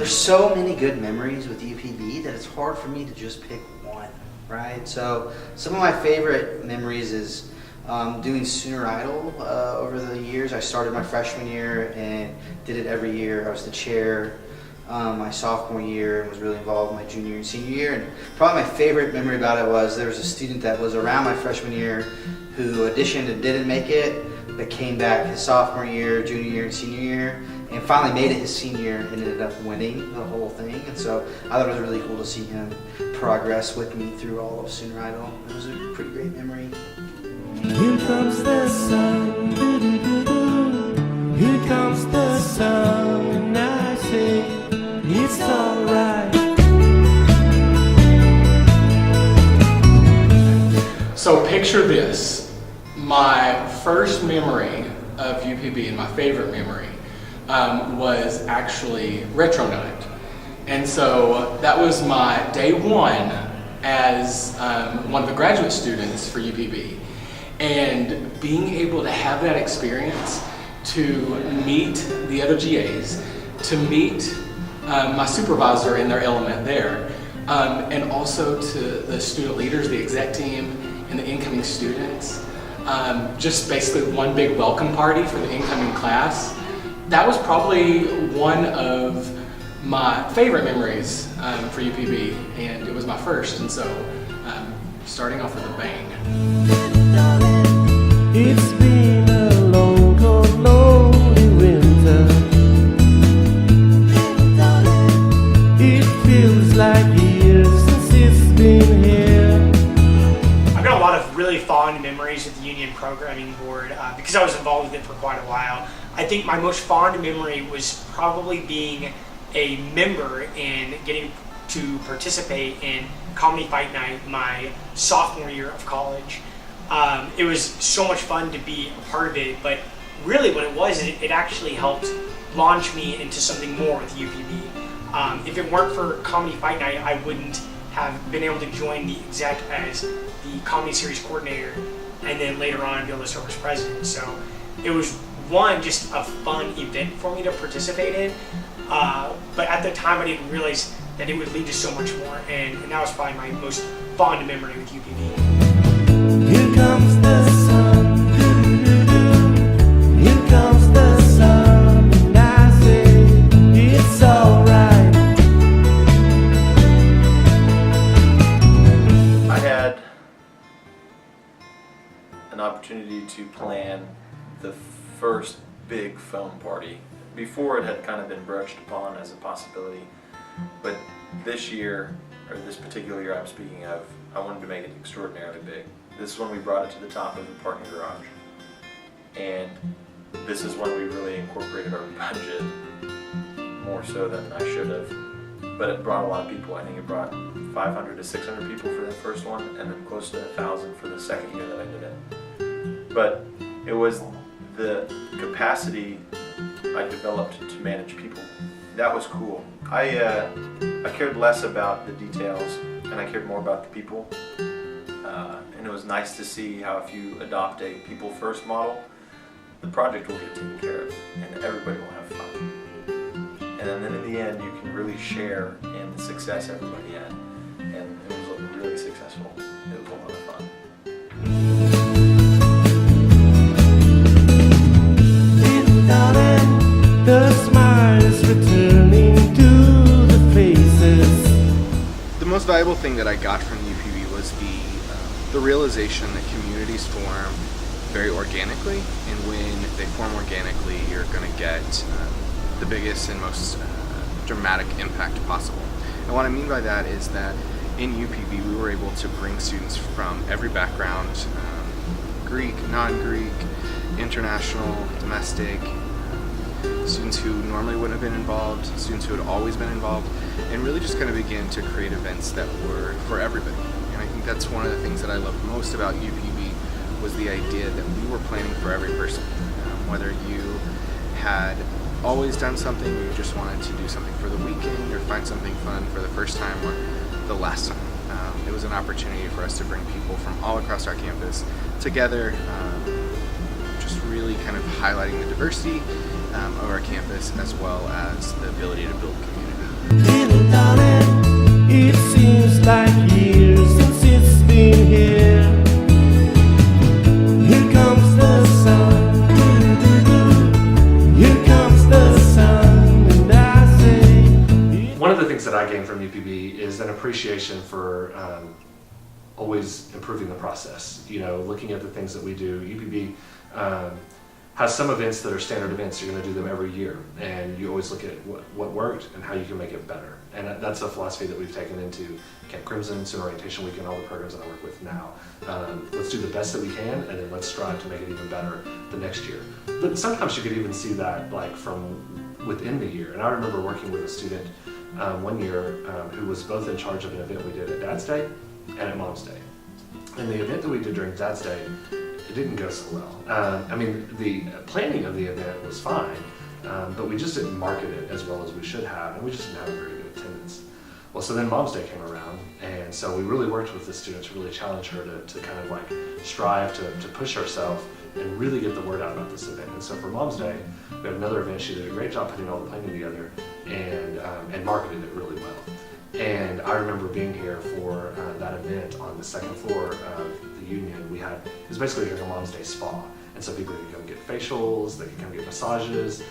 There's so many good memories with UPB that it's hard for me to just pick one, right? So some of my favorite memories is doing Sooner Idol over the years. I started my freshman year and did it every year. I was the chair my sophomore year and was really involved in my junior and senior year. And probably my favorite memory about it was there was a student that was around my freshman year who auditioned and didn't make it, but came back his sophomore year, junior year, and senior year, and finally made it his senior year and ended up winning the whole thing. And so I thought it was really cool to see him progress with me through all of Sooner Idol. It was a pretty great memory. Here comes the sun, doo-doo-doo-doo. Here comes the sun, and I say it's alright. So picture this. My first memory of UPB and my favorite memory was actually Retro Night. And so that was my day one as one of the graduate students for UPB. And being able to have that experience, to meet the other GAs, to meet my supervisor in their element there, and also to the student leaders, the exec team, and the incoming students. Just basically one big welcome party for the incoming class. That was probably one of my favorite memories for UPB, and it was my first, and so starting off with a bang. It's been a long, cold, lonely winter. It feels like years since it's been here. I've got a lot of really fond memories with the Union Programming Board because I was involved with it for quite a while. I think my most fond memory was probably being a member and getting to participate in Comedy Fight Night my sophomore year of college. It was so much fun to be a part of it, but really what it was, it actually helped launch me into something more with UPB. If it weren't for Comedy Fight Night, I wouldn't have been able to join the exec as the comedy series coordinator, and then later on be able to serve as president. So it was just a fun event for me to participate in, but at the time I didn't realize that it would lead to so much more, and that was probably my most fond memory with UPB. Here comes the sun, doo-doo-doo. Here comes the sun, and I say it's alright. I had an opportunity to plan the first big foam party. Before, it had kind of been broached upon as a possibility, but this year, or this particular year I'm speaking of, I wanted to make it extraordinarily big. This is when we brought it to the top of the parking garage, and this is when we really incorporated our budget more so than I should have. But it brought a lot of people. I think it brought 500 to 600 people for the first one, and then close to 1,000 for the second year that I did it. But it was the capacity I developed to manage people. That was cool. I cared less about the details, and I cared more about the people. And it was nice to see how if you adopt a people-first model, the project will get taken care of, and everybody will have fun. And then in the end, you can really share in the success everybody had. And it was really successful. It was a lot of fun. The smiles returning to the faces. The most valuable thing that I got from the UPB was the realization that communities form very organically, and when they form organically, you're going to get the biggest and most dramatic impact possible. And what I mean by that is that in UPB we were able to bring students from every background, Greek, non-Greek, international, domestic, students who normally wouldn't have been involved, students who had always been involved, and really just kind of begin to create events that were for everybody. And I think that's one of the things that I loved most about UPB was the idea that we were planning for every person. Whether you had always done something, or you just wanted to do something for the weekend, or find something fun for the first time or the last time. It was an opportunity for us to bring people from all across our campus together, just really kind of highlighting the diversity of our campus, as well as the ability to build community. Little darling, it seems like years since it's been here. Here comes the sun, here comes the sun, and I say. One of the things that I gained from UPB is an appreciation for always improving the process. You know, looking at the things that we do. UPB has some events that are standard events. You're going to do them every year, and you always look at what worked and how you can make it better. And that's a philosophy that we've taken into Camp Crimson, Student Orientation Week, and all the programs that I work with now. Let's do the best that we can, and then let's strive to make it even better the next year. But sometimes you could even see that like from within the year. And I remember working with a student one year who was both in charge of an event we did at Dad's Day and at Mom's Day. And the event that we did during Dad's Day, it didn't go so well. I mean, the planning of the event was fine, but we just didn't market it as well as we should have, and we just didn't have a very good attendance. Well, so then Mom's Day came around, and so we really worked with the students to really challenge her to kind of like strive to push herself and really get the word out about this event. And so for Mom's Day, we had another event. She did a great job putting all the planning together and marketed it really well. And I remember being here for that event on the second floor of the Union. It was basically like a Mom's Day spa. And so people could come get facials, they could come get massages.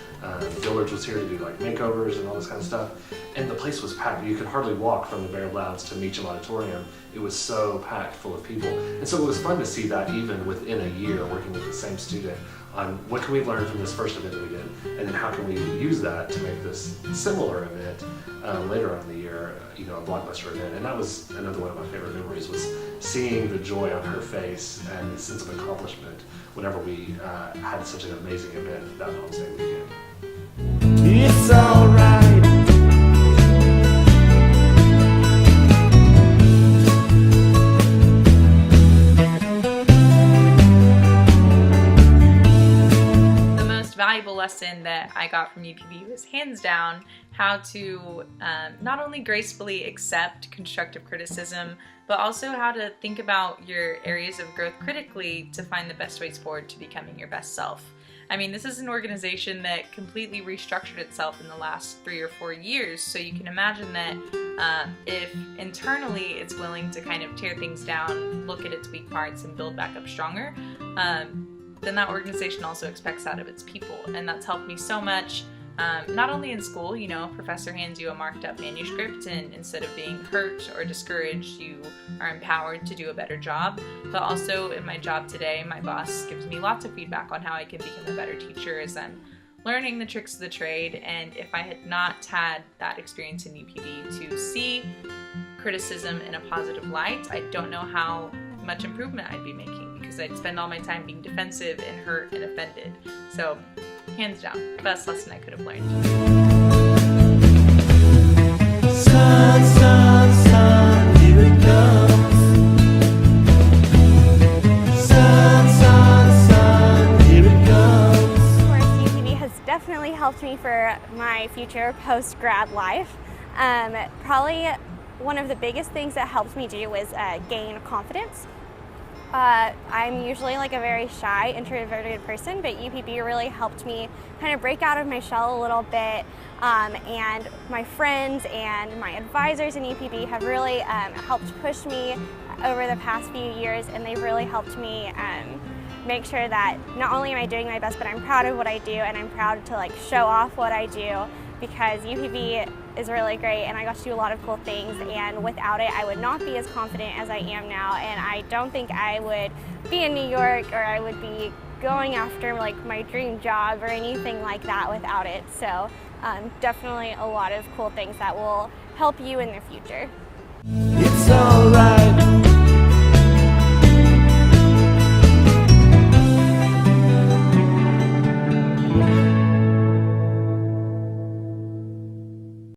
Village was here to do like makeovers and all this kind of stuff. And the place was packed. You could hardly walk from the Bear Louds to Meacham Auditorium. It was so packed full of people. And so it was fun to see that even within a year working with the same student on what can we learn from this first event that we did, and then how can we use that to make this similar event later on in the year, you know, a blockbuster event. And that was another one of my favorite memories, was seeing the joy on her face and the sense of accomplishment whenever we had such an amazing event that Mom's Day weekend. It's alright. The most valuable lesson that I got from UPB was hands down how to not only gracefully accept constructive criticism, but also how to think about your areas of growth critically to find the best ways forward to becoming your best self. I mean, this is an organization that completely restructured itself in the last 3 or 4 years, so you can imagine that if internally it's willing to kind of tear things down, look at its weak parts, and build back up stronger, then that organization also expects that of its people. And that's helped me so much, not only in school. You know, a professor hands you a marked up manuscript, and instead of being hurt or discouraged, you are empowered to do a better job, but also in my job today, my boss gives me lots of feedback on how I can become a better teacher as I'm learning the tricks of the trade. And if I had not had that experience in UPB to see criticism in a positive light, I don't know how much improvement I'd be making, because I'd spend all my time being defensive and hurt and offended. So, hands down, best lesson I could have learned. Sun, sun, sun, here it comes. Sun, sun, sun, here it comes. Of course, UPB has definitely helped me for my future post-grad life. Probably one of the biggest things that helped me do was gain confidence. I'm usually like a very shy, introverted person, but UPB really helped me kind of break out of my shell a little bit. And my friends and my advisors in UPB have really helped push me over the past few years, and they've really helped me make sure that not only am I doing my best, but I'm proud of what I do, and I'm proud to like show off what I do, because UPB is really great and I got to do a lot of cool things, and without it I would not be as confident as I am now, and I don't think I would be in New York, or I would be going after like my dream job or anything like that without it. So definitely a lot of cool things that will help you in the future. It's alright.